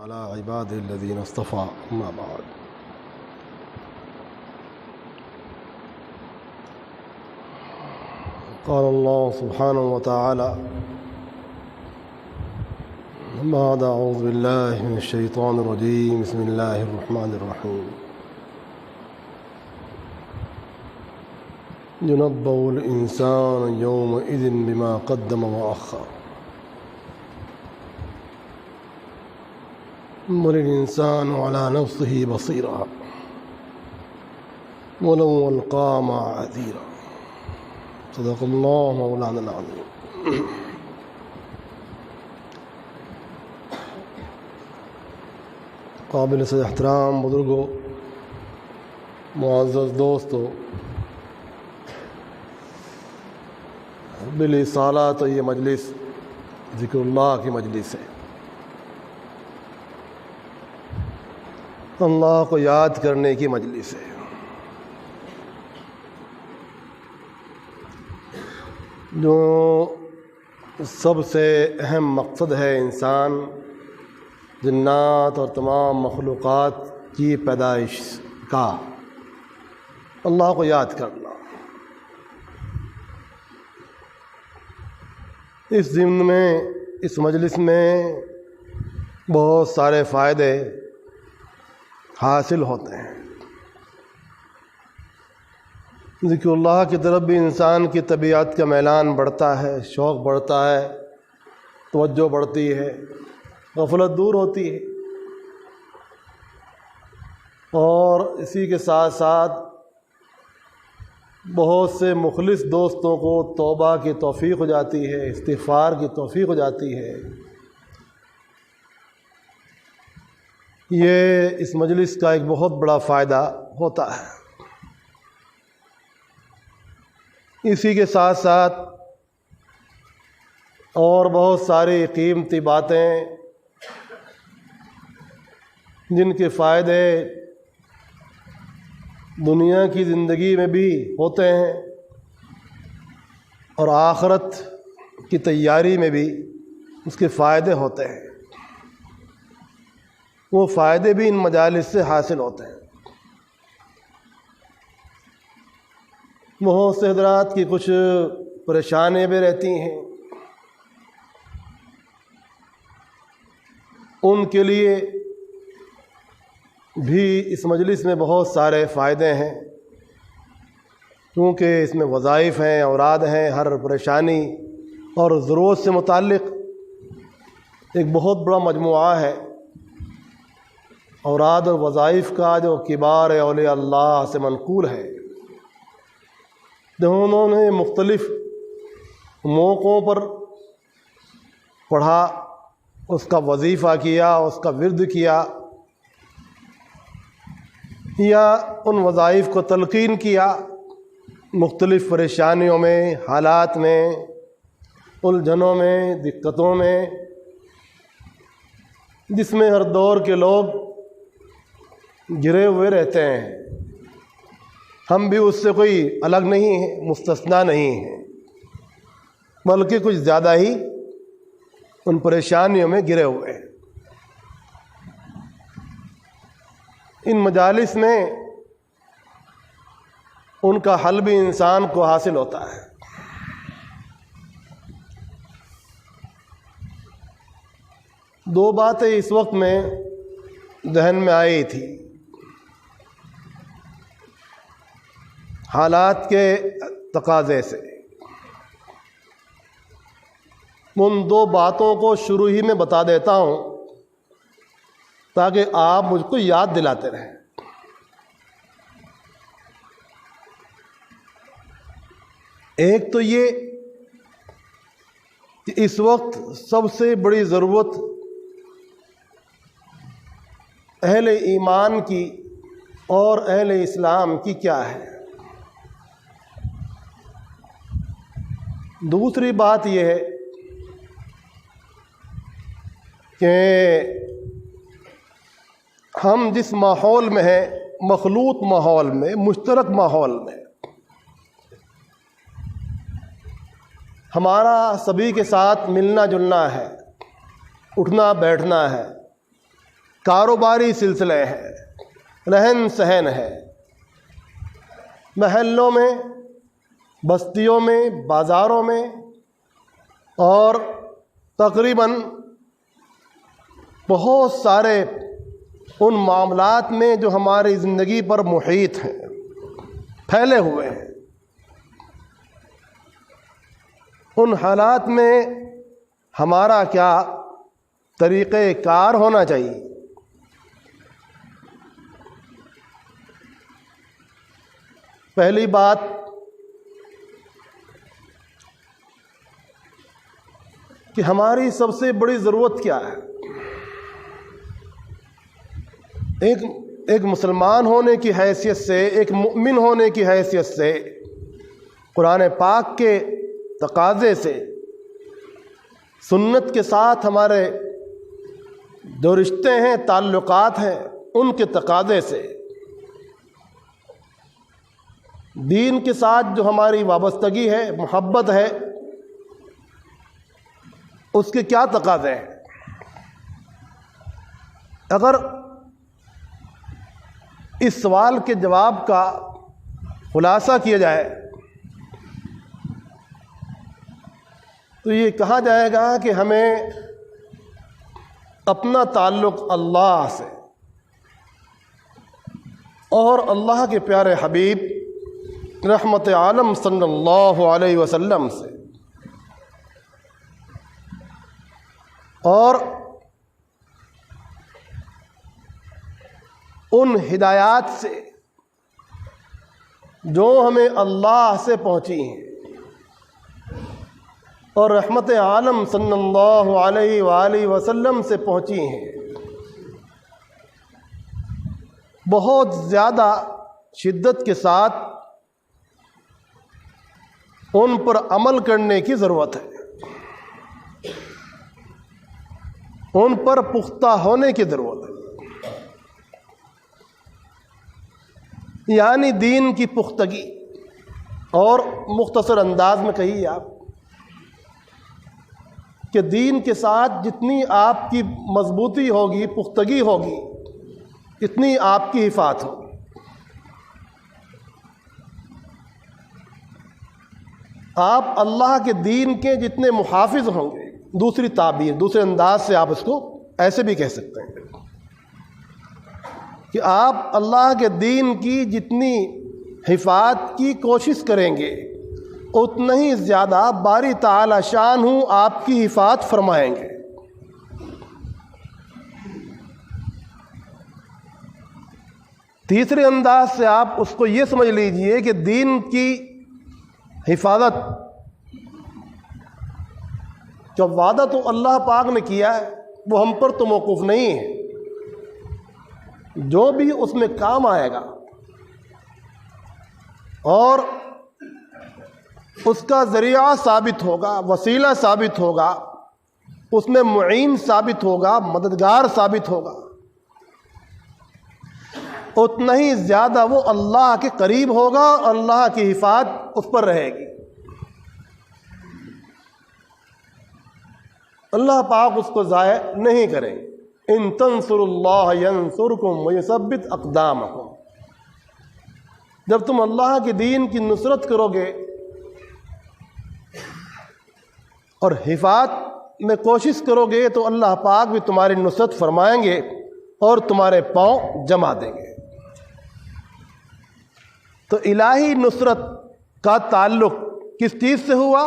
على عباده الذين اصطفى أما بعد قال الله سبحانه وتعالى بعد أعوذ بالله من الشيطان الرجيم بسم الله الرحمن الرحيم ينبأ الإنسان يومئذ بما قدم وأخر بل الإنسان على نفسه بصيرا ولو ألقى معاذيرا صدق الله مولانا العظيم. قابل سے احترام بزرگوں، معزز دوستوں، بلی سالہ تو یہ مجلس ذکر اللہ کی مجلس ہے، اللہ کو یاد کرنے کی مجلس ہے۔ جو سب سے اہم مقصد ہے انسان، جنات اور تمام مخلوقات کی پیدائش کا، اللہ کو یاد کرنا۔ اس ضمن میں اس مجلس میں بہت سارے فائدے حاصل ہوتے ہیں۔ ذکر اللہ کی طرف بھی انسان کی طبیعت کا میلان بڑھتا ہے، شوق بڑھتا ہے، توجہ بڑھتی ہے، غفلت دور ہوتی ہے، اور اسی کے ساتھ ساتھ بہت سے مخلص دوستوں کو توبہ کی توفیق ہو جاتی ہے، استغفار کی توفیق ہو جاتی ہے۔ یہ اس مجلس کا ایک بہت بڑا فائدہ ہوتا ہے۔ اسی کے ساتھ ساتھ اور بہت ساری قیمتی باتیں جن کے فائدے دنیا کی زندگی میں بھی ہوتے ہیں اور آخرت کی تیاری میں بھی اس کے فائدے ہوتے ہیں، وہ فائدے بھی ان مجالس سے حاصل ہوتے ہیں۔ بہت سے حضرات کی کچھ پریشانیاں بھی رہتی ہیں، ان کے لیے بھی اس مجلس میں بہت سارے فائدے ہیں، کیونکہ اس میں وظائف ہیں، اوراد ہیں، ہر پریشانی اور ضرورت سے متعلق ایک بہت بڑا مجموعہ ہے۔ اوراد اور وظائف کا جو کبار اولیاء اللہ سے منقول ہے، انہوں نے مختلف موقعوں پر پڑھا، اس کا وظیفہ کیا، اس کا ورد کیا، یا ان وظائف کو تلقین کیا مختلف پریشانیوں میں، حالات میں، الجھنوں میں، دقتوں میں، جس میں ہر دور کے لوگ گھرے ہوئے رہتے ہیں۔ ہم بھی اس سے کوئی الگ نہیں ہیں، مستثنیٰ نہیں ہیں، بلکہ کچھ زیادہ ہی ان پریشانیوں میں گھرے ہوئے ہیں۔ ان مجالس میں ان کا حل بھی انسان کو حاصل ہوتا ہے۔ دو باتیں اس وقت میں ذہن میں آئی تھی، حالات کے تقاضے سے۔ ان دو باتوں کو شروع ہی میں بتا دیتا ہوں تاکہ آپ مجھ کو یاد دلاتے رہیں۔ ایک تو یہ کہ اس وقت سب سے بڑی ضرورت اہل ایمان کی اور اہل اسلام کی کیا ہے؟ دوسری بات یہ ہے کہ ہم جس ماحول میں ہیں، مخلوط ماحول میں، مشترک ماحول میں، ہمارا سبھی کے ساتھ ملنا جلنا ہے، اٹھنا بیٹھنا ہے، کاروباری سلسلے ہیں، رہن سہن ہے، محلوں میں، بستیوں میں، بازاروں میں، اور تقریباً بہت سارے ان معاملات میں جو ہماری زندگی پر محیط ہیں، پھیلے ہوئے ہیں۔ ان حالات میں ہمارا کیا طریقہ کار ہونا چاہیے؟ پہلی بات، کہ ہماری سب سے بڑی ضرورت کیا ہے؟ ایک مسلمان ہونے کی حیثیت سے، ایک مومن ہونے کی حیثیت سے، قرآن پاک کے تقاضے سے، سنت کے ساتھ ہمارے جو رشتے ہیں، تعلقات ہیں، ان کے تقاضے سے، دین کے ساتھ جو ہماری وابستگی ہے، محبت ہے، اس کے کیا تقاضے ہیں؟ اگر اس سوال کے جواب کا خلاصہ کیا جائے تو یہ کہا جائے گا کہ ہمیں اپنا تعلق اللہ سے اور اللہ کے پیارے حبیب رحمت عالم صلی اللہ علیہ وسلم سے اور ان ہدایات سے جو ہمیں اللہ سے پہنچی ہیں اور رحمت عالم صلی اللہ علیہ وآلہ وسلم سے پہنچی ہیں، بہت زیادہ شدت کے ساتھ ان پر عمل کرنے کی ضرورت ہے، ان پر پختہ ہونے کی ضرورت ہے۔ یعنی دین کی پختگی، اور مختصر انداز میں کہیے آپ کہ دین کے ساتھ جتنی آپ کی مضبوطی ہوگی، پختگی ہوگی، اتنی آپ کی حفاظت ہوگی۔ آپ اللہ کے دین کے جتنے محافظ ہوں گے، دوسری تعبیر، دوسرے انداز سے آپ اس کو ایسے بھی کہہ سکتے ہیں کہ آپ اللہ کے دین کی جتنی حفاظت کی کوشش کریں گے، اتنا ہی زیادہ باری تعالی شان آپ کی حفاظت فرمائیں گے۔ تیسرے انداز سے آپ اس کو یہ سمجھ لیجئے کہ دین کی حفاظت جو وعدہ تو اللہ پاک نے کیا ہے وہ ہم پر تو موقوف نہیں ہے، جو بھی اس میں کام آئے گا اور اس کا ذریعہ ثابت ہوگا، وسیلہ ثابت ہوگا، اس میں معین ثابت ہوگا، مددگار ثابت ہوگا، اتنا ہی زیادہ وہ اللہ کے قریب ہوگا، اللہ کی حفاظت اس پر رہے گی۔ اللہ پاک اس کو ضائع نہیں کریں گے۔ ان تنصروا اللہ ینصرکم ویثبت اقدامکم، جب تم اللہ کے دین کی نصرت کرو گے اور حفاظت میں کوشش کرو گے تو اللہ پاک بھی تمہاری نصرت فرمائیں گے اور تمہارے پاؤں جما دیں گے۔ تو الہی نصرت کا تعلق کس چیز سے ہوا؟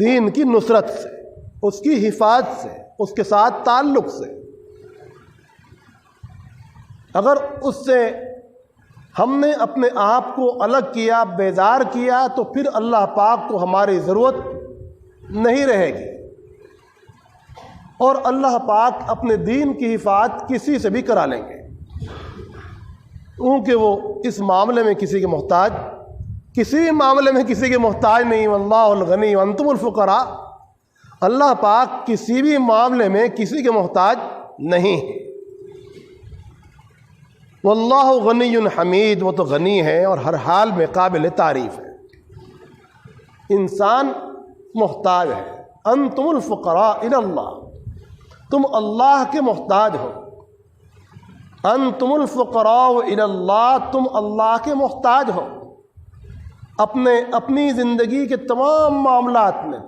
دین کی نصرت سے، اس کی حفاظت سے، اس کے ساتھ تعلق سے۔ اگر اس سے ہم نے اپنے آپ کو الگ کیا، بیزار کیا، تو پھر اللہ پاک کو ہماری ضرورت نہیں رہے گی، اور اللہ پاک اپنے دین کی حفاظت کسی سے بھی کرا لیں گے، کیونکہ وہ اس معاملے میں کسی کے محتاج، کسی بھی معاملے میں کسی کے محتاج نہیں۔ واللہ الغنی وانتم الفقراء، اللہ پاک کسی بھی معاملے میں کسی کے محتاج نہیں ہے۔ واللہ غنی حمید، وہ تو غنی ہے اور ہر حال میں قابل تعریف ہے۔ انسان محتاج ہے۔ انتم الفقراء الی اللہ، تم اللہ کے محتاج ہو، انتم الفقراء الی اللہ، تم اللہ کے محتاج ہو اپنی زندگی کے تمام معاملات میں۔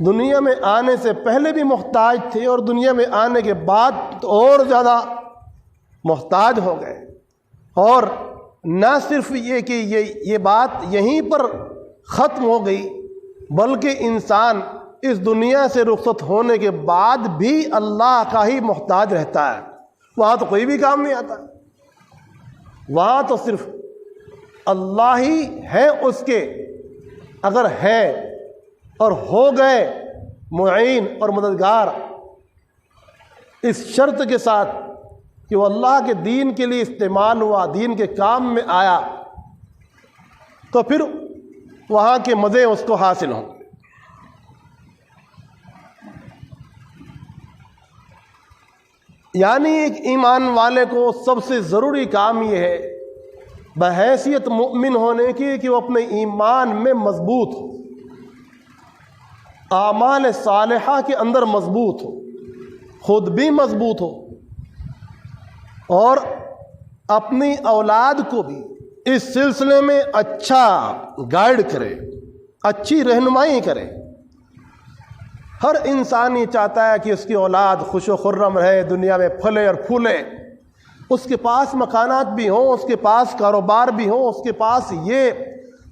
دنیا میں آنے سے پہلے بھی محتاج تھے اور دنیا میں آنے کے بعد تو اور زیادہ محتاج ہو گئے۔ اور نہ صرف یہ کہ یہ بات یہیں پر ختم ہو گئی، بلکہ انسان اس دنیا سے رخصت ہونے کے بعد بھی اللہ کا ہی محتاج رہتا ہے۔ وہاں تو کوئی بھی کام نہیں آتا، وہاں تو صرف اللہ ہی ہے اس کے، اگر ہے اور ہو گئے معین اور مددگار، اس شرط کے ساتھ کہ وہ اللہ کے دین کے لیے استعمال ہوا، دین کے کام میں آیا، تو پھر وہاں کے مزے اس کو حاصل ہوں۔ یعنی ایک ایمان والے کو سب سے ضروری کام یہ ہے بحیثیت مؤمن ہونے کی کہ وہ اپنے ایمان میں مضبوط ہو، اعمال صالحہ کے اندر مضبوط ہو، خود بھی مضبوط ہو، اور اپنی اولاد کو بھی اس سلسلے میں اچھا گائیڈ کرے، اچھی رہنمائی کرے۔ ہر انسان یہ چاہتا ہے کہ اس کی اولاد خوش و خرم رہے، دنیا میں پھلے اور پھولے، اس کے پاس مکانات بھی ہوں، اس کے پاس کاروبار بھی ہوں، اس کے پاس یہ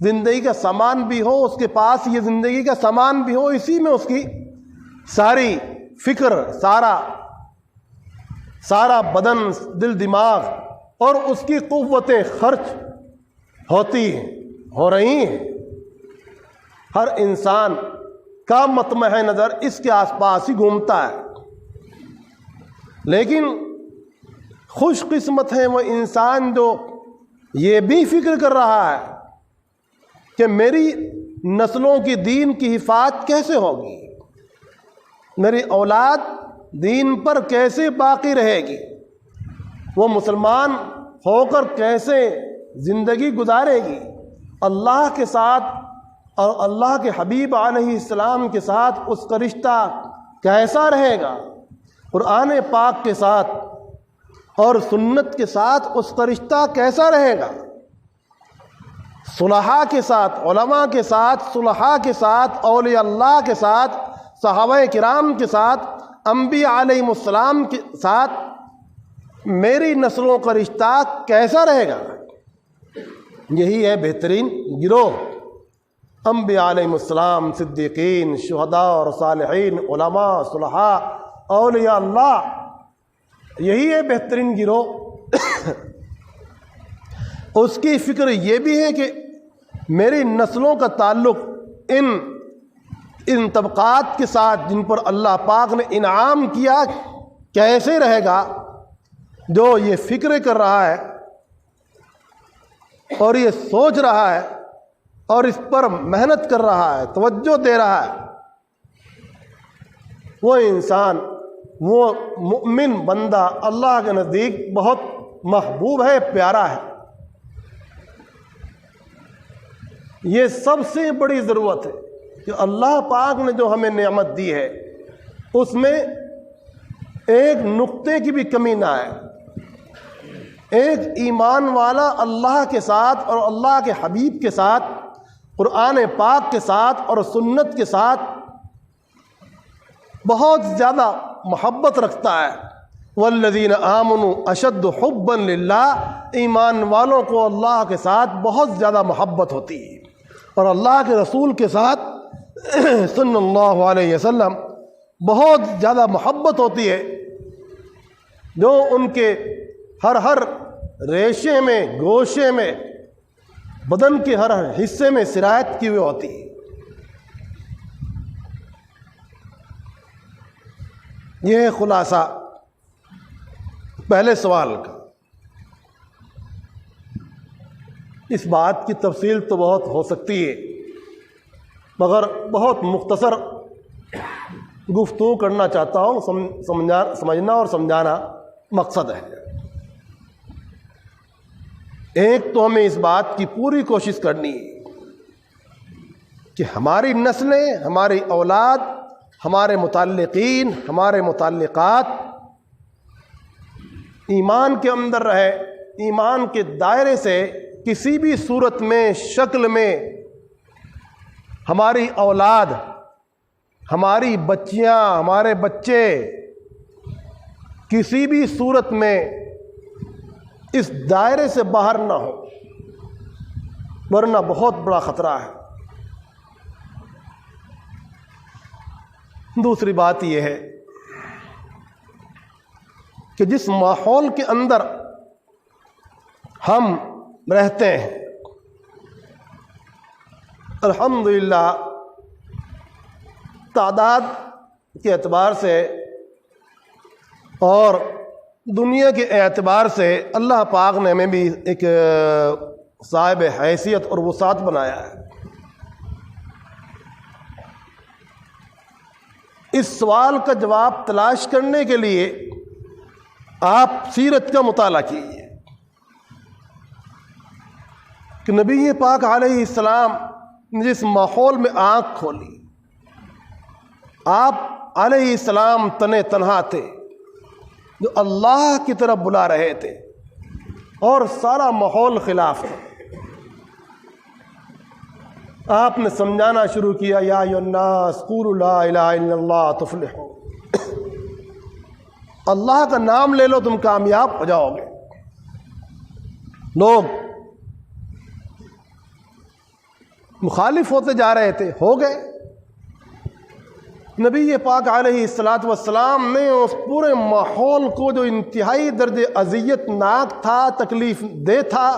زندگی کا سامان بھی ہو، اس کے پاس یہ زندگی کا سامان بھی ہو، اسی میں اس کی ساری فکر، سارا بدن، دل، دماغ اور اس کی قوتیں خرچ ہوتی ہیں، ہو رہی ہیں۔ ہر انسان کا مطمع نظر اس کے آس پاس ہی گھومتا ہے، لیکن خوش قسمت ہے وہ انسان جو یہ بھی فکر کر رہا ہے کہ میری نسلوں کی دین کی حفاظت کیسے ہوگی، میری اولاد دین پر کیسے باقی رہے گی، وہ مسلمان ہو کر کیسے زندگی گزارے گی، اللہ کے ساتھ اور اللہ کے حبیب علیہ السلام کے ساتھ اس کا رشتہ کیسا رہے گا، قرآن پاک کے ساتھ اور سنت کے ساتھ اس کا رشتہ کیسا رہے گا، صلحاء کے ساتھ، علماء کے ساتھ، صلحاء کے ساتھ، اولیاء اللہ کے ساتھ، صحابہ کرام کے ساتھ، انبیاء علیہ السلام کے ساتھ میری نسلوں کا رشتہ کیسا رہے گا۔ یہی ہے بہترین گروہ، انبیاء علیہ السلام، صدیقین، شہداء اور صالحین، علماء، صلحاء، اولیاء اللہ، یہی ہے بہترین گروہ۔ اس کی فکر یہ بھی ہے کہ میری نسلوں کا تعلق ان طبقات کے ساتھ جن پر اللہ پاک نے انعام کیا کیسے رہے گا۔ جو یہ فکر کر رہا ہے اور یہ سوچ رہا ہے اور اس پر محنت کر رہا ہے، توجہ دے رہا ہے، وہ انسان، وہ مؤمن بندہ اللہ کے نزدیک بہت محبوب ہے، پیارا ہے۔ یہ سب سے بڑی ضرورت ہے کہ اللہ پاک نے جو ہمیں نعمت دی ہے اس میں ایک نقطے کی بھی کمی نہ ہے۔ ایک ایمان والا اللہ کے ساتھ اور اللہ کے حبیب کے ساتھ، قرآن پاک کے ساتھ اور سنت کے ساتھ بہت زیادہ محبت رکھتا ہے۔ والذین آمنوا اشد حبا للہ، ایمان والوں کو اللہ کے ساتھ بہت زیادہ محبت ہوتی ہے، اور اللہ کے رسول کے ساتھ صلی اللہ علیہ وسلم بہت زیادہ محبت ہوتی ہے، جو ان کے ہر ریشے میں، گوشے میں، بدن کے ہر حصے میں سرایت کی ہوئی ہوتی ہے۔ یہ ہے خلاصہ پہلے سوال کا۔ اس بات کی تفصیل تو بہت ہو سکتی ہے، مگر بہت مختصر گفتگو کرنا چاہتا ہوں، سمجھنا اور سمجھانا مقصد ہے۔ ایک تو ہمیں اس بات کی پوری کوشش کرنی ہے کہ ہماری نسلیں، ہماری اولاد، ہمارے متعلقین، ہمارے متعلقات، ایمان کے اندر رہے، ایمان کے دائرے سے کسی بھی صورت میں، شکل میں ہماری اولاد، ہماری بچیاں، ہمارے بچے کسی بھی صورت میں اس دائرے سے باہر نہ ہو، ورنہ بہت بڑا خطرہ ہے۔ دوسری بات یہ ہے کہ جس ماحول کے اندر ہم رہتے ہیں، الحمدللہ تعداد کے اعتبار سے اور دنیا کے اعتبار سے اللہ پاک نے ہمیں بھی ایک صاحب حیثیت اور وسعت بنایا ہے۔ اس سوال کا جواب تلاش کرنے کے لیے آپ سیرت کا مطالعہ کیجیے کہ نبی پاک علیہ السلام نے جس ماحول میں آنکھ کھولی، آپ علیہ السلام تنے تنہا تھے جو اللہ کی طرف بلا رہے تھے اور سارا ماحول خلاف تھا۔ آپ نے سمجھانا شروع کیا، یا ایھا الناس قولوا لا الہ الا اللہ تفلحوا، اللہ کا نام لے لو تم کامیاب ہو جاؤ گے۔ لوگ مخالف ہوتے جا رہے تھے، ہو گئے۔ نبی پاک علیہ الصلاۃ والسلام نے اس پورے ماحول کو جو انتہائی درجے اذیت ناک تھا، تکلیف دہ تھا،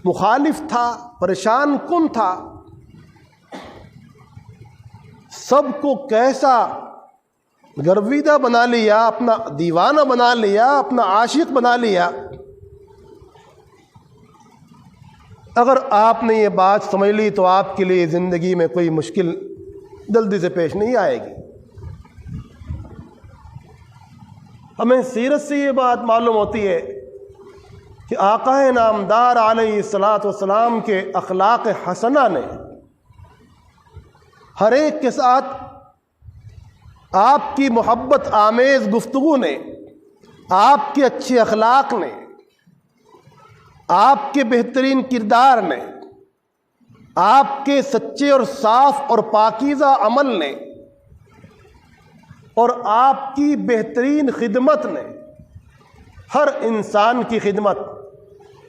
مخالف تھا، پریشان کن تھا، سب کو کیسا گرویدہ بنا لیا، اپنا دیوانہ بنا لیا، اپنا عاشق بنا لیا۔ اگر آپ نے یہ بات سمجھ لی تو آپ کے لیے زندگی میں کوئی مشکل جلدی سے پیش نہیں آئے گی۔ ہمیں سیرت سے یہ بات معلوم ہوتی ہے کہ آقا نامدار علیہ الصلاۃ والسلام کے اخلاق حسنہ نے ہر ایک کے ساتھ، آپ کی محبت آمیز گفتگو نے، آپ کے اچھے اخلاق نے، آپ کے بہترین کردار نے، آپ کے سچے اور صاف اور پاکیزہ عمل نے، اور آپ کی بہترین خدمت نے، ہر انسان کی خدمت،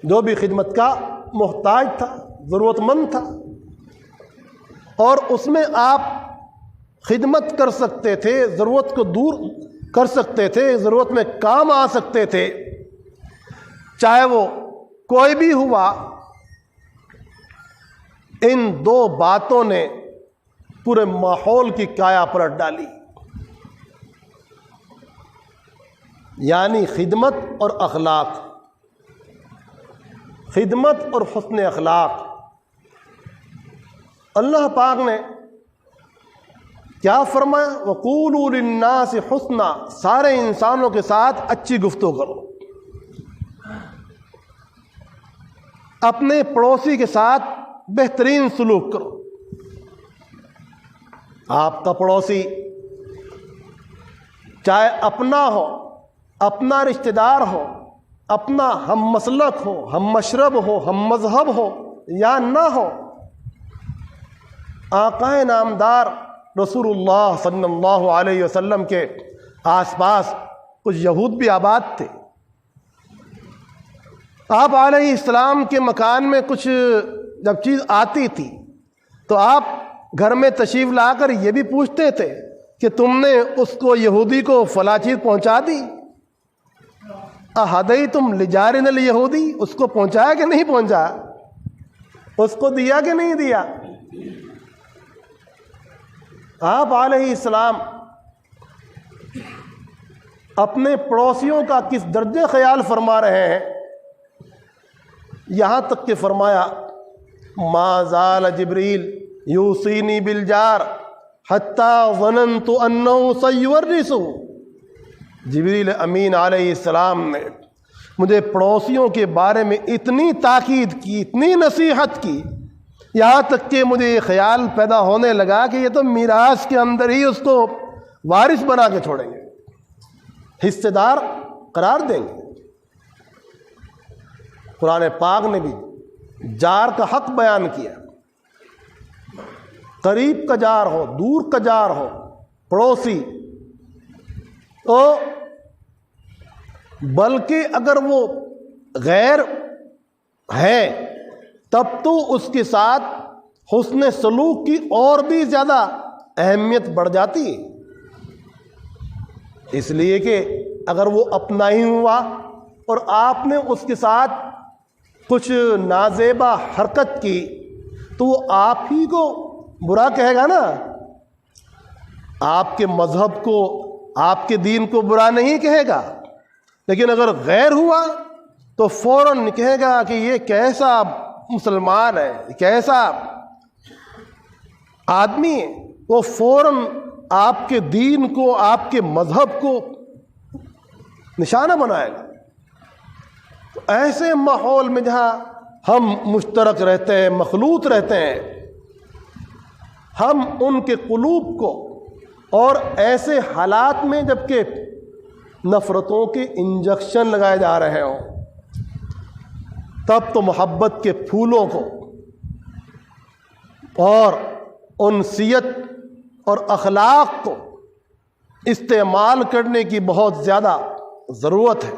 جو بھی خدمت کا محتاج تھا، ضرورت مند تھا، اور اس میں آپ خدمت کر سکتے تھے، ضرورت کو دور کر سکتے تھے، ضرورت میں کام آ سکتے تھے، چاہے وہ کوئی بھی ہوا۔ ان دو باتوں نے پورے ماحول کی کایا پلٹ ڈالی، یعنی خدمت اور اخلاق، خدمت اور حسن اخلاق۔ اللہ پاک نے کیا فرمایا؟ وَقُولُوا لِلنَّاسِ حُسْنًا، سارے انسانوں کے ساتھ اچھی گفتگو کرو، اپنے پڑوسی کے ساتھ بہترین سلوک کرو۔ آپ کا پڑوسی چاہے اپنا ہو، اپنا رشتہ دار ہو، اپنا ہم مسلک ہو، ہم مشرب ہو، ہم مذہب ہو یا نہ ہو، آقا نامدار رسول اللہ صلی اللہ علیہ وسلم کے آس پاس کچھ یہود بھی آباد تھے۔ آپ علیہ السلام کے مکان میں کچھ جب چیز آتی تھی تو آپ گھر میں تشریف لا کر یہ بھی پوچھتے تھے کہ تم نے اس کو، یہودی کو، فلاں چیز پہنچا دی؟ اہدیتم لجارن الیہودی، اس کو پہنچایا کہ نہیں پہنچایا؟ اس کو دیا کہ نہیں دیا؟ آپ علیہ السلام اپنے پڑوسیوں کا کس درجے خیال فرما رہے ہیں، یہاں تک کہ فرمایا ما زال جبریل یوصینی بالجار حتی ظننت انہ سیورثہ۔ جبریل امین علیہ السلام نے مجھے پڑوسیوں کے بارے میں اتنی تاکید کی، اتنی نصیحت کی، یہاں تک کہ مجھے یہ خیال پیدا ہونے لگا کہ یہ تو میراث کے اندر ہی اس کو وارث بنا کے چھوڑیں گے، حصے دار قرار دیں گے۔ قرآن پاک نے بھی جار کا حق بیان کیا، قریب کا جار ہو، دور کا جار ہو، پڑوسی تو، بلکہ اگر وہ غیر ہے تب تو اس کے ساتھ حسن سلوک کی اور بھی زیادہ اہمیت بڑھ جاتی ہے، اس لیے کہ اگر وہ اپنا ہی ہوا اور آپ نے اس کے ساتھ کچھ نازیبا حرکت کی تو وہ آپ ہی کو برا کہے گا نا، آپ کے مذہب کو، آپ کے دین کو برا نہیں کہے گا، لیکن اگر غیر ہوا تو فوراً کہے گا کہ یہ کیسا مسلمان ہے، کیسا آدمی ہے، وہ فوراً آپ کے دین کو، آپ کے مذہب کو نشانہ بنائے گا۔ تو ایسے ماحول میں جہاں ہم مشترک رہتے ہیں، مخلوط رہتے ہیں، ہم ان کے قلوب کو، اور ایسے حالات میں جبکہ نفرتوں کے انجیکشن لگائے جا رہے ہوں، تب تو محبت کے پھولوں کو اور انسیت اور اخلاق کو استعمال کرنے کی بہت زیادہ ضرورت ہے۔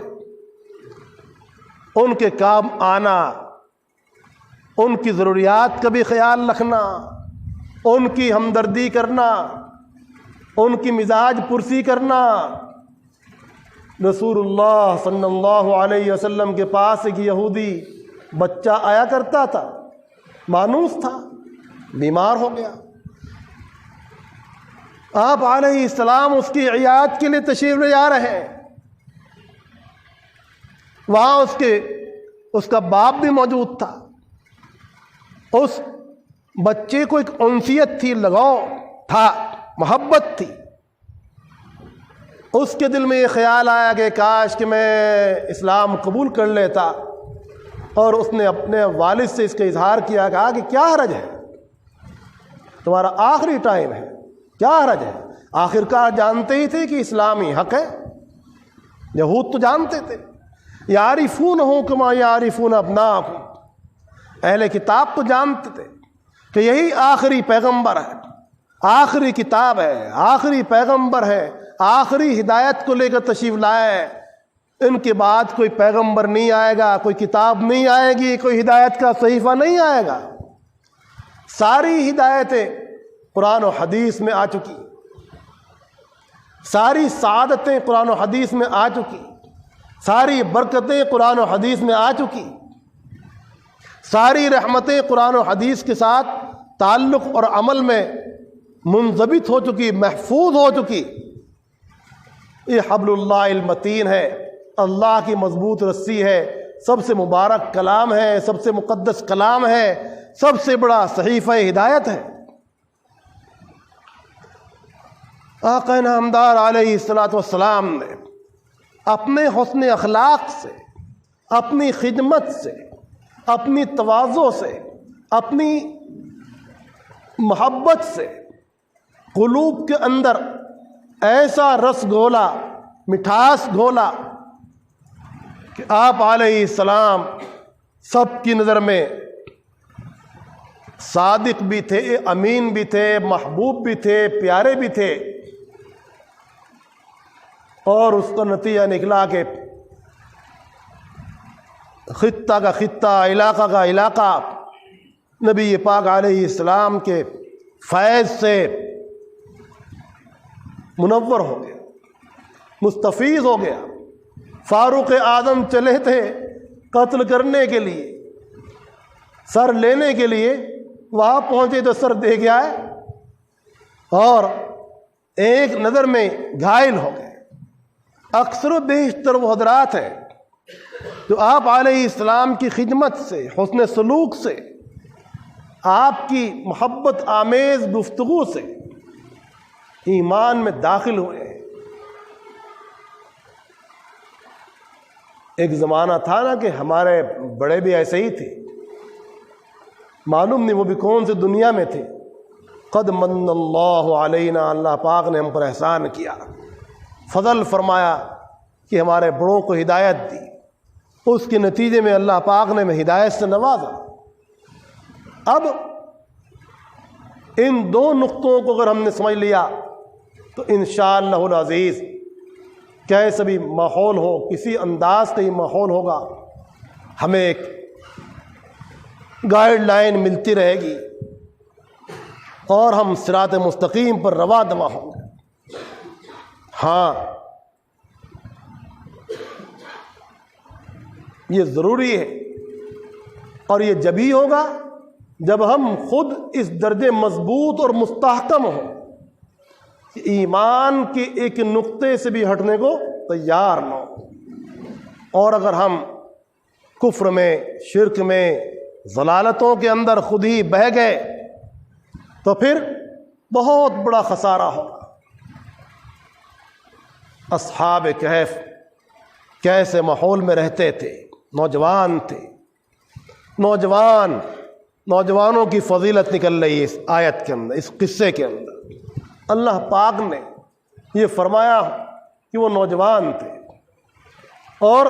ان کے کام آنا، ان کی ضروریات کا بھی خیال رکھنا، ان کی ہمدردی کرنا، ان کی مزاج پرسی کرنا۔ رسول اللہ صلی اللہ علیہ وسلم کے پاس ایک یہودی بچہ آیا کرتا تھا، مانوس تھا، بیمار ہو گیا۔ آپ علیہ السلام اس کی عیادت کے لیے تشریف لے جا رہے ہیں، وہاں اس کا باپ بھی موجود تھا۔ اس بچے کو ایک انسیت تھی، لگاؤ تھا، محبت تھی۔ اس کے دل میں یہ خیال آیا کہ کاش کہ میں اسلام قبول کر لیتا، اور اس نے اپنے والد سے اس کا اظہار کیا، کہا کہ کیا حرج ہے، تمہارا آخری ٹائم ہے، کیا حرج ہے؟ آخرکار جانتے ہی تھے کہ اسلام ہی حق ہے، یہود تو جانتے تھے، یعرفونہ کما یعرفون ابناءہم، اہل کتاب تو جانتے تھے کہ یہی آخری پیغمبر ہے، آخری کتاب ہے، آخری پیغمبر ہے، آخری ہدایت کو لے کر تشریف لائے، ان کے بعد کوئی پیغمبر نہیں آئے گا، کوئی کتاب نہیں آئے گی، کوئی ہدایت کا صحیفہ نہیں آئے گا۔ ساری ہدایتیں قرآن و حدیث میں آ چکی، ساری سعادتیں قرآن و حدیث میں آ چکی، ساری برکتیں قرآن و حدیث میں آ چکی، ساری رحمتیں قرآن و حدیث کے ساتھ تعلق اور عمل میں منضبط ہو چکی، محفوظ ہو چکی۔ یہ حبل اللہ المتین ہے، اللہ کی مضبوط رسی ہے، سب سے مبارک کلام ہے، سب سے مقدس کلام ہے، سب سے بڑا صحیفہ ہدایت ہے۔ آقا نامدار علیہ الصلوۃ والسلام نے اپنے حسن اخلاق سے، اپنی خدمت سے، اپنی تواضع سے، اپنی محبت سے قلوب کے اندر ایسا رس گھولا، مٹھاس گھولا کہ آپ علیہ السلام سب کی نظر میں صادق بھی تھے، امین بھی تھے، محبوب بھی تھے، پیارے بھی تھے، اور اس کا نتیجہ نکلا کہ خطہ کا خطہ، علاقہ کا علاقہ نبی پاک علیہ السلام کے فیض سے منور ہو گیا، مستفیض ہو گیا۔ فاروق اعظم چلے تھے قتل کرنے کے لیے، سر لینے کے لیے، وہاں پہنچے تو سر دے گیا ہے اور ایک نظر میں گھائل ہو گئے۔ اکثر و بیشتر وہ حضرات ہیں جو آپ علیہ السلام کی خدمت سے، حسن سلوک سے، آپ کی محبت آمیز گفتگو سے ایمان میں داخل ہوئے ہیں۔ ایک زمانہ تھا نا کہ ہمارے بڑے بھی ایسے ہی تھے، معلوم نہیں وہ بھی کون سے دنیا میں تھے۔ قد من اللہ علینا، اللہ پاک نے ہم پر احسان کیا، فضل فرمایا کہ ہمارے بڑوں کو ہدایت دی، اس کے نتیجے میں اللہ پاک نے ہمیں ہدایت سے نوازا۔ اب ان دو نقطوں کو اگر ہم نے سمجھ لیا تو انشاءاللہ العزیز کیسا بھی ماحول ہو، کسی انداز کا ہی ماحول ہوگا، ہمیں ایک گائیڈ لائن ملتی رہے گی اور ہم صراط مستقیم پر رواں دواں ہوں گے۔ ہاں، یہ ضروری ہے، اور یہ جبھی ہوگا جب ہم خود اس درجے مضبوط اور مستحکم ہوں کہ ایمان کے ایک نقطے سے بھی ہٹنے کو تیار نہ ہو۔ اور اگر ہم کفر میں، شرک میں، ضلالتوں کے اندر خود ہی بہہ گئے تو پھر بہت بڑا خسارہ ہوگا۔ اصحاب کہف کیسے ماحول میں رہتے تھے؟ نوجوان تھے، نوجوانوں کی فضیلت نکل رہی ہے اس آیت کے اندر، اس قصے کے اندر۔ اللہ پاک نے یہ فرمایا کہ وہ نوجوان تھے اور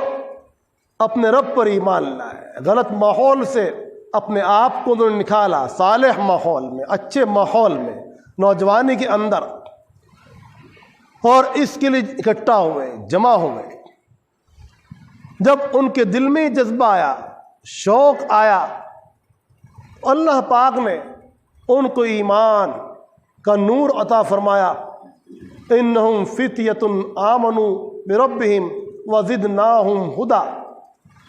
اپنے رب پر ایمان لائے، غلط ماحول سے اپنے آپ کو انہوں نے نکالا، صالح ماحول میں، اچھے ماحول میں، نوجوانی کے اندر، اور اس کے لیے اکٹھا ہوئے، جمع ہوئے۔ جب ان کے دل میں جذبہ آیا، شوق آیا، اللہ پاک نے ان کو ایمان کا نور عطا فرمایا۔ انہم فتیۃ آمنوا بربہم وزدناہم ہدی،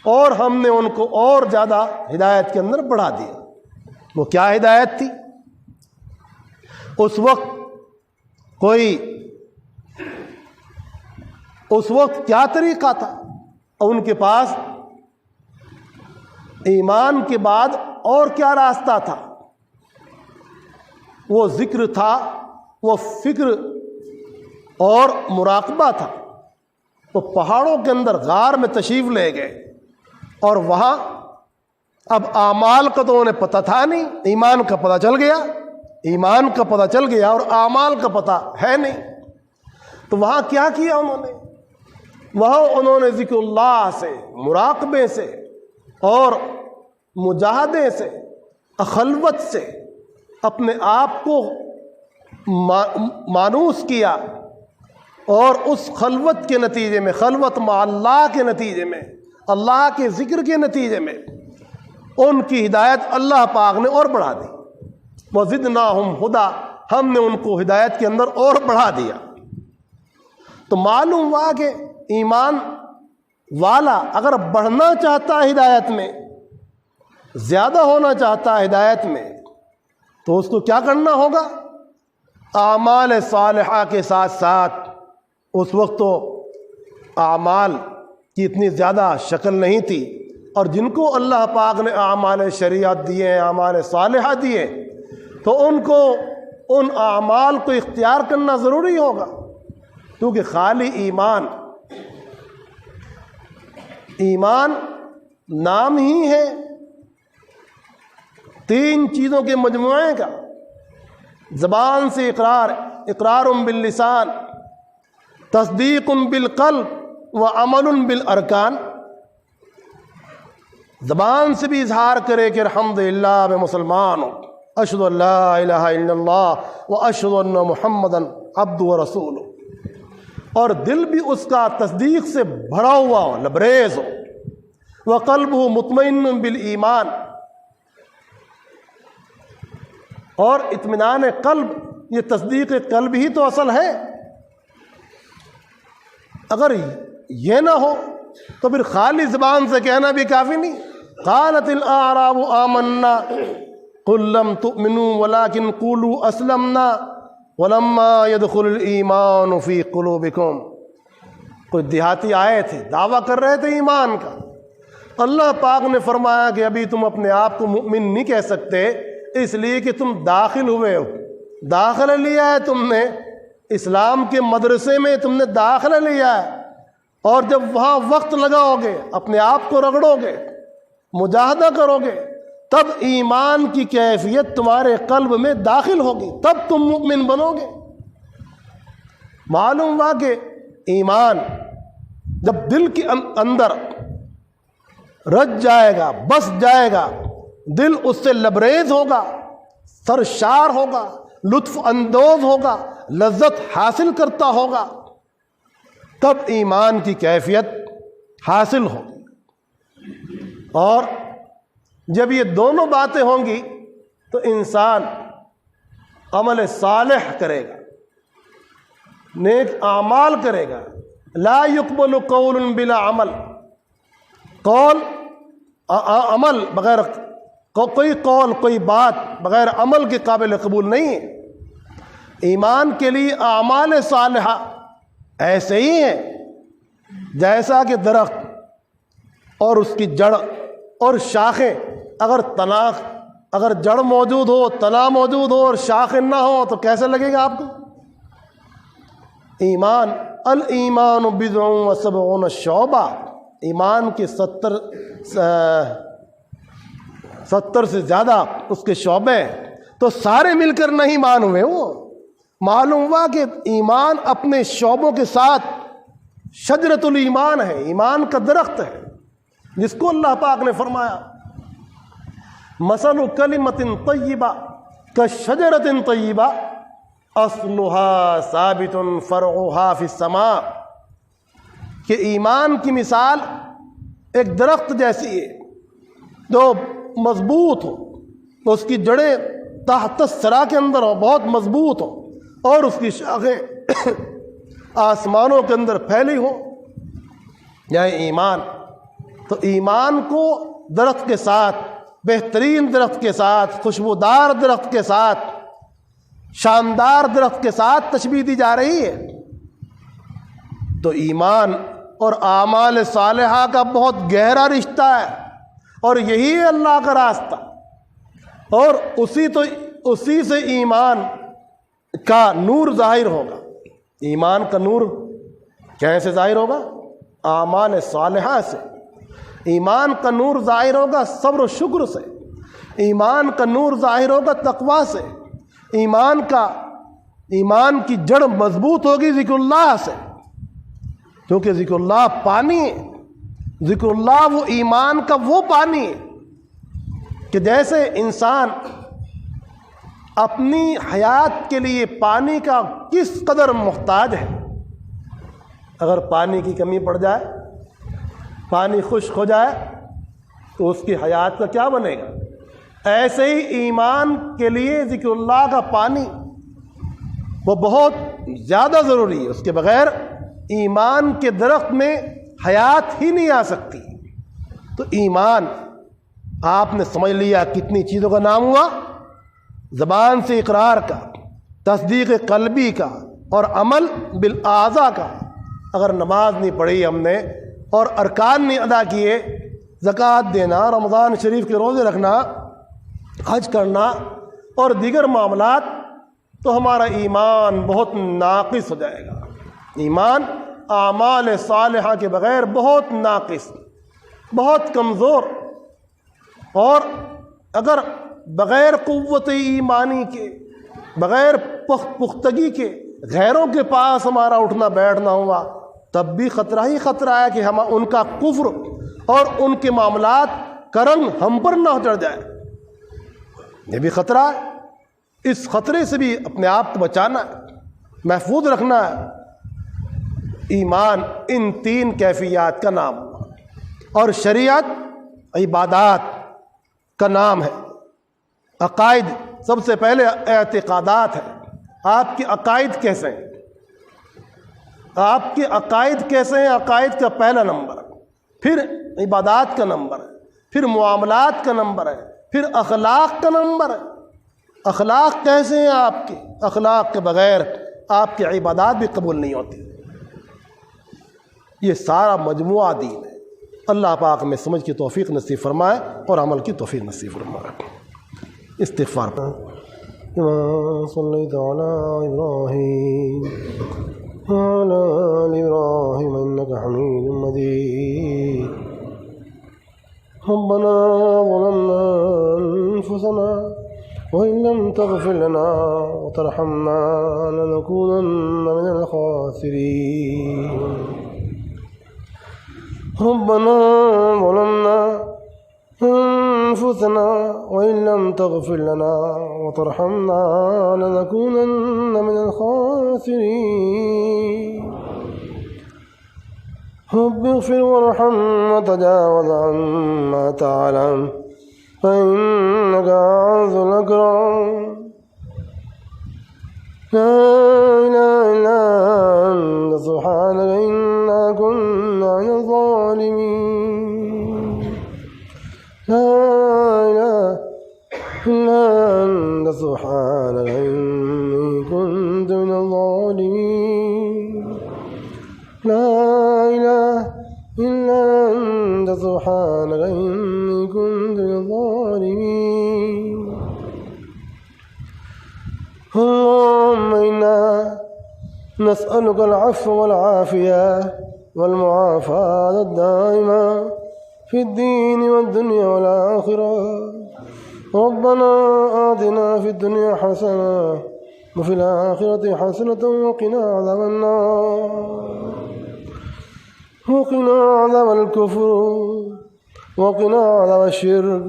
اور ہم نے ان کو اور زیادہ ہدایت کے اندر بڑھا دیا۔ وہ کیا ہدایت تھی؟ اس وقت کیا طریقہ تھا؟ ان کے پاس ایمان کے بعد اور کیا راستہ تھا؟ وہ ذکر تھا، وہ فکر اور مراقبہ تھا۔ وہ پہاڑوں کے اندر غار میں تشریف لے گئے، اور وہاں اب اعمال کا تو انہیں پتہ تھا نہیں، ایمان کا پتہ چل گیا، ایمان کا پتہ چل گیا اور اعمال کا پتہ ہے نہیں۔ تو وہاں کیا کیا انہوں نے؟ وہاں انہوں نے ذکر اللہ سے، مراقبے سے اور مجاہدے سے، خلوت سے اپنے آپ کو مانوس کیا، اور اس خلوت کے نتیجے میں، خلوت مع اللہ کے نتیجے میں، اللہ کے ذکر کے نتیجے میں ان کی ہدایت اللہ پاک نے اور بڑھا دی۔ وزدناہم ہدی، ہم نے ان کو ہدایت کے اندر اور بڑھا دیا۔ تو معلوم ہوا کہ ایمان والا اگر بڑھنا چاہتا ہے ہدایت میں، زیادہ ہونا چاہتا ہے ہدایت میں، تو اس کو کیا کرنا ہوگا؟ اعمال صالحہ کے ساتھ ساتھ، اس وقت تو اعمال کی اتنی زیادہ شکل نہیں تھی، اور جن کو اللہ پاک نے اعمال شریعت دیے، اعمال صالحہ دیے، تو ان کو ان اعمال کو اختیار کرنا ضروری ہوگا، کیونکہ خالی ایمان نام ہی ہے تین چیزوں کے مجموعے کا۔ زبان سے اقرار باللسان، تصدیق بالقلب وعمل بالارکان۔ زبان سے بھی اظہار کرے کہ الحمدللہ میں مسلمان ہوں، اشہد ان لا الہ الا اللہ واشہد ان محمدًا عبدہ ورسولہ، اور دل بھی اس کا تصدیق سے بھرا ہوا ہو، لبریز ہو۔ وقلبہ مطمئن بالایمان، اور اطمینان قلب، یہ تصدیق قلب ہی تو اصل ہے۔ اگر یہ نہ ہو تو پھر خالی زبان سے کہنا بھی کافی نہیں۔ قالت الاعراب آمنا قل لم تؤمنوا ولكن قولوا اسلمنا ولما يدخل الايمان في قلوبكم۔ کوئی دیہاتی آئے تھے، دعویٰ کر رہے تھے ایمان کا، اللہ پاک نے فرمایا کہ ابھی تم اپنے آپ کو مؤمن نہیں کہہ سکتے، اس لیے کہ تم داخل ہوئے ہو، داخلہ لیا ہے تم نے، اسلام کے مدرسے میں تم نے داخلہ لیا ہے، اور جب وہاں وقت لگاؤ گے، اپنے آپ کو رگڑو گے، مجاہدہ کرو گے، تب ایمان کی کیفیت تمہارے قلب میں داخل ہوگی، تب تم مؤمن بنو گے۔ معلوم ہوا کہ ایمان جب دل کے اندر رج جائے گا، بس جائے گا، دل اس سے لبریز ہوگا، سرشار ہوگا، لطف اندوز ہوگا، لذت حاصل کرتا ہوگا، تب ایمان کی کیفیت حاصل ہوگی۔ اور جب یہ دونوں باتیں ہوں گی تو انسان عمل صالح کرے گا، نیک اعمال کرے گا۔ لا يقبل قول بلا عمل، قول عمل بغیر کوئی قول، کوئی بات بغیر عمل کے قابل قبول نہیں ہے۔ ایمان کے لیے اعمال صالحہ ایسے ہی ہیں جیسا کہ درخت اور اس کی جڑ اور شاخیں، اگر جڑ موجود ہو، تنا موجود ہو اور شاخیں نہ ہو تو کیسے لگے گا آپ کو؟ ایمان، الایمان بضع و سبعون شعبہ، ایمان کے 70 سے زیادہ اس کے شعبے ہیں، تو سارے مل کر نہیں ایمان ہوئے۔ وہ معلوم ہوا کہ ایمان اپنے شعبوں کے ساتھ شجرۃ الایمان ہے، ایمان کا درخت ہے، جس کو اللہ پاک نے فرمایا مثل کلمۃ طیبہ کشجرۃ طیبہ اصلها ثابت فرعها فی السماء، کہ ایمان کی مثال ایک درخت جیسی ہے جو مضبوط ہو، تو اس کی جڑیں تحت الثری کے اندر ہو، بہت مضبوط ہو، اور اس کی شاخیں آسمانوں کے اندر پھیلی ہو، یعنی ایمان۔ تو ایمان کو درخت کے ساتھ، بہترین درخت کے ساتھ، خوشبودار درخت کے ساتھ، شاندار درخت کے ساتھ تشبیہ دی جا رہی ہے۔ تو ایمان اور اعمال صالحہ کا بہت گہرا رشتہ ہے، اور یہی ہے اللہ کا راستہ، اور اسی سے ایمان کا نور ظاہر ہوگا۔ ایمان کا نور کیسے ظاہر ہوگا؟ اعمال صالحہ سے۔ ایمان کا نور ظاہر ہوگا صبر و شکر سے، ایمان کا نور ظاہر ہوگا تقویٰ سے، ایمان کی جڑ مضبوط ہوگی ذکر اللہ سے، کیونکہ ذکر اللہ پانی ہے، ذکر اللہ وہ ایمان کا وہ پانی ہے کہ جیسے انسان اپنی حیات کے لیے پانی کا کس قدر محتاج ہے، اگر پانی کی کمی پڑ جائے، پانی خشک ہو جائے تو اس کی حیات کا کیا بنے گا؟ ایسے ہی ایمان کے لیے ذکر اللہ کا پانی وہ بہت زیادہ ضروری ہے، اس کے بغیر ایمان کے درخت میں حیات ہی نہیں آ سکتی۔ تو ایمان آپ نے سمجھ لیا کتنی چیزوں کا نام ہوا، زبان سے اقرار کا، تصدیق قلبی کا، اور عمل بالاعضاء کا۔ اگر نماز نہیں پڑھی ہم نے اور ارکان نہیں ادا کیے، زکوٰۃ دینا، رمضان شریف کے روزے رکھنا، حج کرنا اور دیگر معاملات، تو ہمارا ایمان بہت ناقص ہو جائے گا۔ ایمان اعمال صالحہ کے بغیر بہت ناقص، بہت کمزور، اور اگر بغیر قوت ایمانی کے، بغیر پختگی کے غیروں کے پاس ہمارا اٹھنا بیٹھنا ہوا، تب بھی خطرہ ہی خطرہ ہے کہ ہم ان کا کفر اور ان کے معاملات کا رنگ ہم پر نہ چڑھ جائے، یہ بھی خطرہ ہے۔ اس خطرے سے بھی اپنے آپ کو بچانا ہے، محفوظ رکھنا ہے۔ ایمان ان 3 کیفیات کا نام ہوا، اور شریعت عبادات کا نام ہے۔ عقائد سب سے پہلے اعتقادات ہے۔ آپ کے عقائد کیسے ہیں؟ آپ کے عقائد کیسے ہیں؟ عقائد کا پہلا نمبر ہے، پھر عبادات کا نمبر ہے، پھر معاملات کا نمبر ہے، پھر اخلاق کا نمبر ہے۔ اخلاق کیسے ہیں آپ کے؟ اخلاق کے بغیر آپ کی عبادات بھی قبول نہیں ہوتی۔ یہ سارا مجموعہ دین ہے۔ اللہ پاک میں سمجھ کی توفیق نصیب فرمائے اور عمل کی توفیق نصیب فرمائے۔ استغفار صلی اللہ ابراہیم وعلی آل ابراہیم انک حمید مجید۔ ربنا ظلمنا انفسنا وإن لم تغفر لنا وترحمنا لنكونن من الخاسرين۔ ربنا ظلمنا أنفسنا وإن لم تغفر لنا وترحمنا لنكونن من الخاسرين رب اغفر وارحم وتجاوز عما تعلم فإنك أعز الأكرم لا إله إلا أنت سبحانك إنا كنا من الظالمين لا إله إلا أنت سبحانك إني كنت من الظالمين لا إله إلا أنت سبحانك إني كنت من الظالمين اللهم إنا نسألك العفو والعافية والمعافاة الدائمة في الدين والدنيا والآخرة ربنا آتنا في الدنيا حسنة وفي الآخرة حسنة وقنا عذاب النار وقنا عذاب الكفر وقنا عذاب الشرك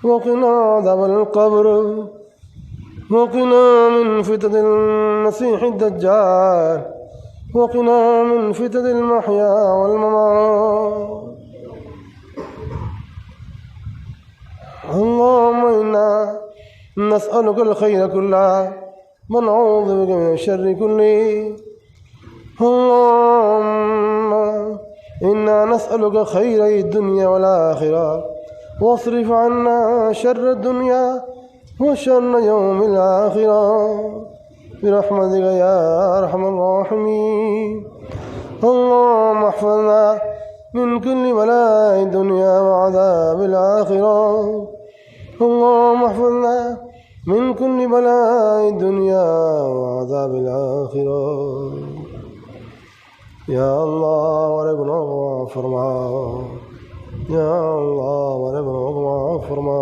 وقنا عذاب القبر وقنا من فتنة المسيح الدجال وقنا من فتنة المحيا والممات اللهم إنا نسألك الخير كله ونعوذ بك من الشر كله اللهم إنا نسألك خير الدنيا والآخرة واصرف عنا شر الدنيا وشر يوم الآخرة برحمتك يا أرحم الراحمين اللهم احفظنا من كل بلاء الدنيا وعذاب الآخرة اللهم احفظنا من كل بلاء الدنيا وعذاب الآخرة یا اللہ ہمارے گناہوں کو معاف فرما یا اللہ ہمارے گناہوں کو معاف فرما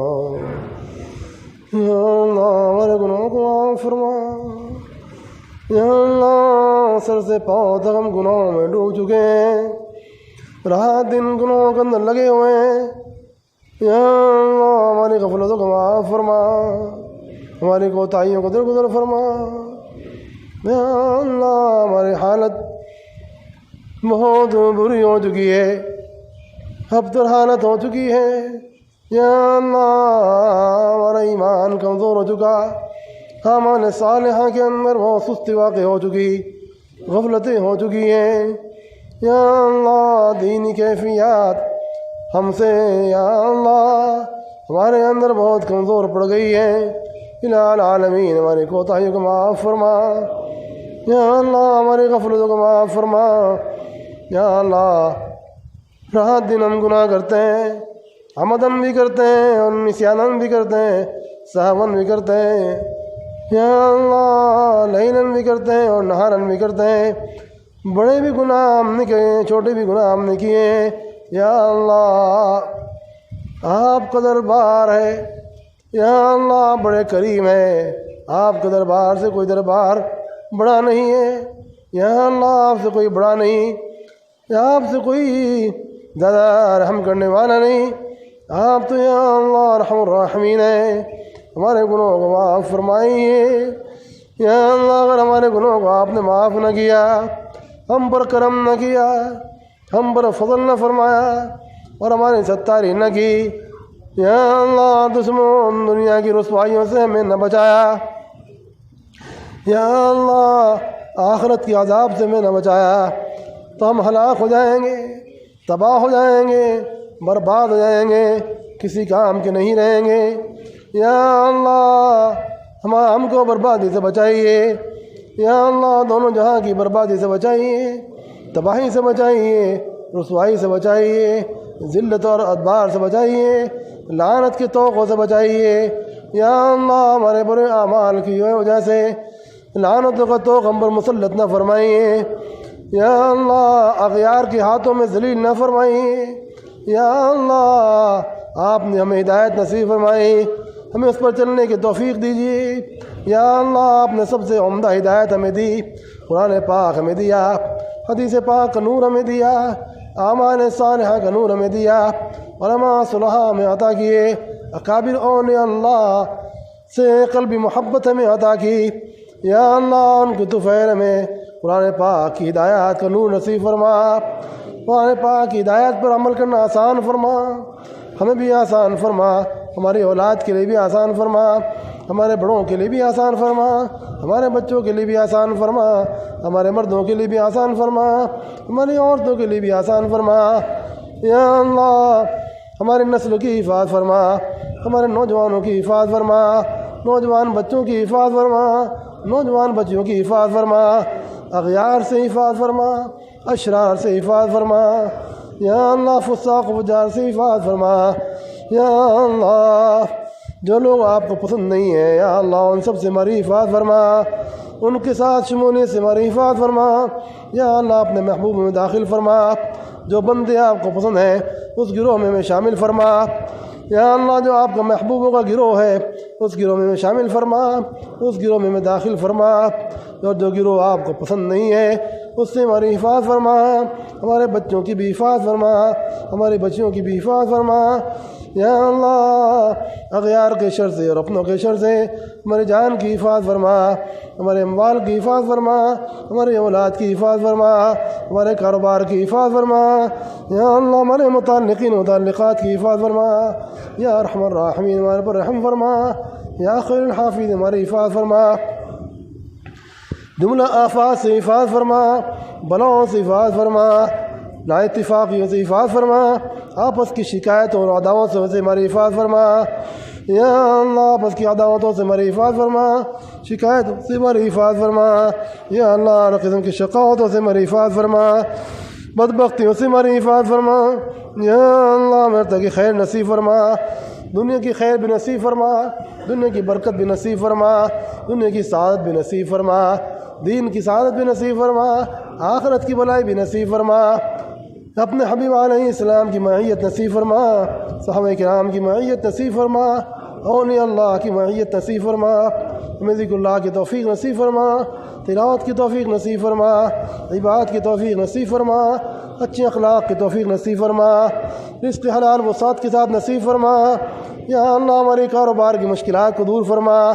یا اللہ ہمارے گناہوں کو معاف فرما یا اللہ سر سے پاؤں تک ہم گناہوں میں ڈوب چکے ہیں رات دن گناہوں کے اندر لگے ہوئے ہیں یا اللہ ہماری غفلتوں کو معاف فرما ہماری کوتاہیوں کو درگزر فرما یا اللہ ہماری حالت بہت بری ہو چکی ہے ابتر حالت ہو چکی ہے یا اللہ ہمارا ایمان کمزور ہو چکا اعمال صالحہ کے اندر بہت سستی واقع ہو چکی غفلتیں ہو چکی ہیں یا اللہ دینی کیفیات ہم سے یا اللہ ہمارے اندر بہت کمزور پڑ گئی ہے الہ العالمین ہماری کوتاہیوں کو معاف فرما یا اللہ ہماری غفلتوں کو معاف فرما یا اللہ رات دن ہم گناہ کرتے ہیں عمدن بھی کرتے ہیں اور نسیانن بھی کرتے ہیں سہون بھی کرتے ہیں یا اللہ لیلن بھی کرتے ہیں اور نہارن بھی کرتے ہیں بڑے بھی گناہ ہم نے کیے ہیں چھوٹے بھی گناہ ہم نے کیے ہیں یا اللہ آپ کا دربار ہے یا اللہ بڑے کریم ہے آپ کے دربار سے کوئی دربار بڑا نہیں ہے یا اللہ آپ سے کوئی بڑا نہیں آپ سے کوئی زیادہ رحم کرنے والا نہیں آپ تو یا اللہ ارحم الراحمین ہے ہمارے گناہوں کو معاف فرمائیے یا اللہ اگر ہمارے گناہوں کو آپ نے معاف نہ کیا ہم پر کرم نہ کیا ہم پر فضل نہ فرمایا اور ہماری ستاری نہ کی یا اللہ دشمن دنیا کی رسوائیوں سے ہمیں نہ بچایا یا اللہ آخرت کی عذاب سے ہمیں نہ بچایا تو ہم ہلاک ہو جائیں گے تباہ ہو جائیں گے برباد ہو جائیں گے کسی کام کے نہیں رہیں گے یا اللہ ہم کو بربادی سے بچائیے یا اللہ دونوں جہاں کی بربادی سے بچائیے تباہی سے بچائیے رسوائی سے بچائیے ذلت اور ادبار سے بچائیے لعنت کے توقوں سے بچائیے یا اللہ ہمارے برے اعمال کی وجہ سے لعنتوں کا توق ہم پر مسلط نہ فرمائیے یا اللہ اغیار کے ہاتھوں میں ذلیل نہ فرمائیے یا اللہ آپ نے ہمیں ہدایت نصیب فرمائی ہمیں اس پر چلنے کی توفیق دیجیے یا اللہ آپ نے سب سے عمدہ ہدایت ہمیں دی قرآن پاک ہمیں دیا حدیث پاک کا نور ہمیں دیا اعمال صالحہ کا نور ہمیں دیا، علماء صلحاء ہمیں عطا کیے، اکابر اولیاء اللہ سے قلبی محبت ہمیں عطا کی۔ یا اللہ ان کے طفیل میں قرآن پاک کی ہدایات کا نور نصیب فرما، قرآن پاک کی ہدایات پر عمل کرنا آسان فرما، ہمیں بھی آسان فرما، ہماری اولاد کے لیے بھی آسان فرما، ہمارے بڑوں کے لیے بھی آسان فرما، ہمارے بچوں کے لیے بھی آسان فرما، ہمارے مردوں کے لیے بھی آسان فرما، ہماری عورتوں کے لیے بھی آسان فرما۔ یا اللہ ہماری نسل کی حفاظت فرما، ہمارے نوجوانوں کی حفاظت فرما، نوجوان بچوں کی حفاظت فرما، نوجوان بچیوں کی حفاظت فرما، اغیار سے حفاظت فرما، اشرار سے حفاظت فرما۔ یا اللہ فساق و فجار سے حفاظت فرما۔ یا اللہ جو لوگ آپ کو پسند نہیں ہیں یا اللہ ان سب سے ہماری حفاظت فرما، ان کے ساتھ شمولیت سے ہماری حفاظت فرما۔ یا اللہ اپنے محبوب میں داخل فرما، جو بندے آپ کو پسند ہیں اس گروہ میں شامل فرما۔ یا اللہ جو آپ کا محبوبوں کا گروہ ہے اس گروہ میں شامل فرما، اس گروہ میں داخل فرما، اور جو گروہ آپ کو پسند نہیں ہے اس سے ہماری حفاظت فرما، ہمارے بچوں کی بھی حفاظت فرما، ہماری بچیوں کی بھی حفاظت فرما۔ یا اللہ اغیار کے شر سے اور اپنوں کے شر سے ہماری جان کی حفاظت فرما، ہمارے اموال کی حفاظت فرما، ہماری اولاد کی حفاظت فرما، ہمارے کاروبار کی حفاظت فرما۔ یا اللہ ہمارے متعلقین متعلقات کی حفاظت فرما۔ یا ارحم الراحمین ہمارے پر رحم فرما۔ یا خیر الحافظ ہماری حفاظت فرما، جملہ آفات سے حفاظت فرما، بلاؤں سے حفاظت فرما، نا اتفاقیوں سے حفاظت فرما، آپس کی شکایتوں اور عداوتوں سے ہماری حفاظت فرما۔ یا اللہ آپس کی عداوتوں سے ہماری حفاظت فرما، شکایتوں سے ہماری حفاظت فرما۔ یا اللہ ہر قسم کی شقاوتوں سے ہماری حفاظت فرما، بدبختیوں سے ہماری حفاظت فرما۔ یا اللہ ہمیں تک خیر نصیب فرما، دنیا کی خیر بھی نصیب فرما، دنیا کی برکت بھی نصیب فرما، دنیا کی سعادت بھی نصیب فرما، دین کی سعادت بھی نصیب فرما، آخرت کی بھلائی بھی نصیب فرما۔ اپنے حبیب علیہ السلام کی معیت نصیب فرما، صحابہ کرام کی معیت نصیب فرما، اولیاء اللہ کی معیت نصیب فرما، ہمیں ذکر اللہ کی توفیق نصیب فرما، تلاوت کی توفیق نصیب فرما، عبادت کی توفیق نصیب فرما، اچھے اخلاق کی توفیق نصیب فرما، رزق حلال وسعت کے ساتھ نصیب فرما۔ یا اللہ ہمارے کاروبار کی مشکلات کو دور فرما،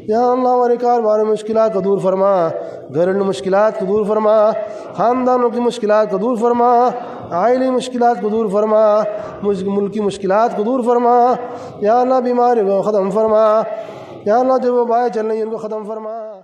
یا اللہ ہمارے کاروبار میں مشکلات کو دور فرما، گھریلو مشکلات کو دور فرما، خاندانوں کی مشکلات کو دور فرما، عائلی مشکلات کو دور فرما، ملکی مشکلات کو دور فرما۔ یا اللہ بیماریوں کو ختم فرما، یا اللہ جو وبائیں چل رہی ہیں ان کو ختم فرما۔